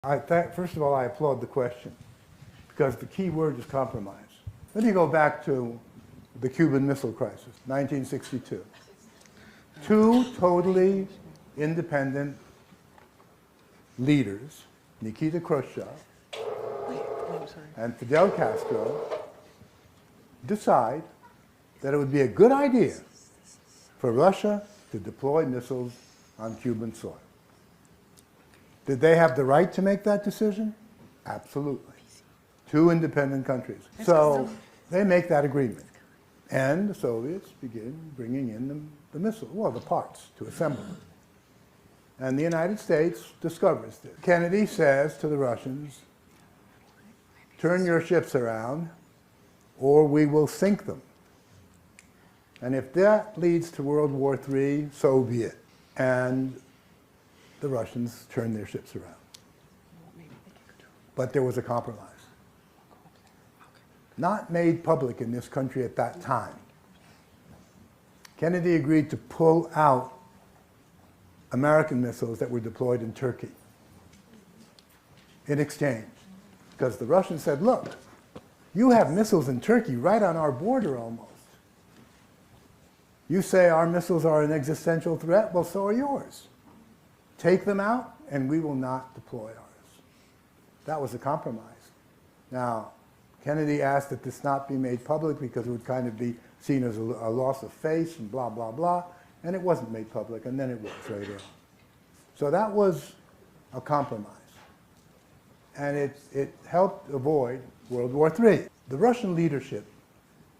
First of all, I applaud the question because the key word is compromise. Let me go back to the Cuban Missile Crisis, 1962. Two totally independent leaders, Nikita Khrushchev and Fidel Castro, decide that it would be a good idea for Russia to deploy missiles on Cuban soil. Did they have the right to make that decision? Absolutely. Two independent countries. So they make that agreement. And the Soviets begin bringing in the missiles, well, the parts to assemble them. And the United States discovers this. Kennedy says to the Russians, turn your ships around or we will sink them. And if that leads to World War III, so be it. And the Russians turned their ships around. But there was a compromise. Not made public in this country at that time. Kennedy agreed to pull out American missiles that were deployed in Turkey in exchange. Because the Russians said, look, you have missiles in Turkey right on our border almost. You say our missiles are an existential threat, well, so are yours. Take them out and we will not deploy ours. That was a compromise. Now, Kennedy asked that this not be made public because it would kind of be seen as a loss of face and blah, blah, blah. And it wasn't made public, and then it was later on. So that was a compromise. And it helped avoid World War III. The Russian leadership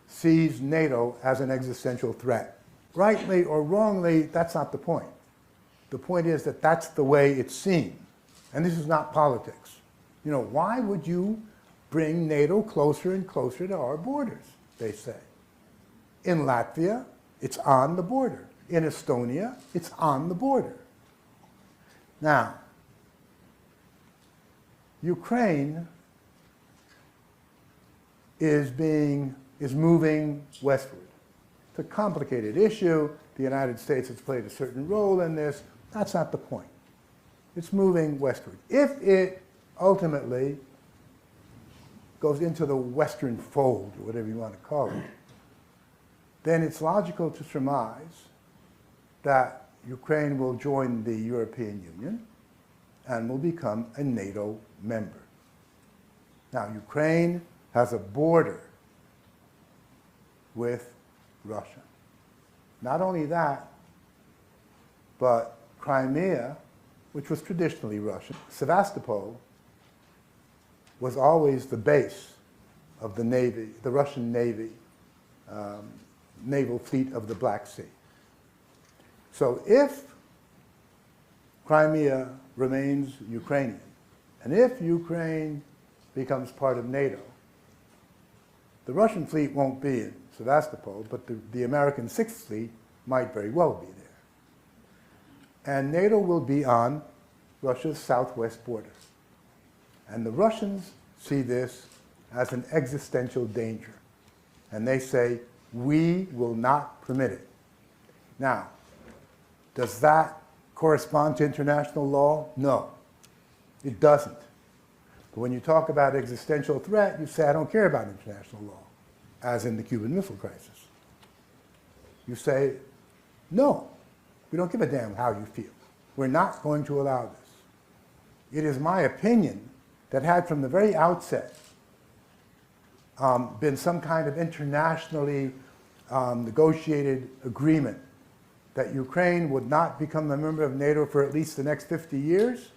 sees NATO as an existential threat. Rightly or wrongly, that's not the point. The point is that that's the way it's seen. And this is not politics. You know, why would you bring NATO closer and closer to our borders, they say. In Latvia, it's on the border. In Estonia, it's on the border. Now, Ukraine is moving westward. It's a complicated issue. The United States has played a certain role in this. That's not the point. It's moving westward. If it ultimately goes into the Western fold, or whatever you want to call it, then it's logical to surmise that Ukraine will join the European Union and will become a NATO member. Now, Ukraine has a border with Russia. Not only that, but Crimea, which was traditionally Russian, Sevastopol was always the base of the Navy, the Russian Navy, naval fleet of the Black Sea. So if Crimea remains Ukrainian, and if Ukraine becomes part of NATO, the Russian fleet won't be in Sevastopol, but the American Sixth Fleet might very well be there. And NATO will be on Russia's southwest border. And the Russians see this as an existential danger. And they say, we will not permit it. Now, does that correspond to international law? No, it doesn't. But when you talk about existential threat, you say, I don't care about international law, as in the Cuban Missile Crisis. You say, no, we don't give a damn how you feel. We're not going to allow this. It is my opinion that had from the very outset been some kind of internationally negotiated agreement that Ukraine would not become a member of NATO for at least the next 50 years,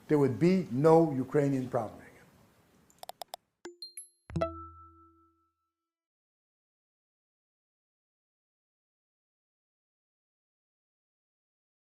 there would be no Ukrainian problem.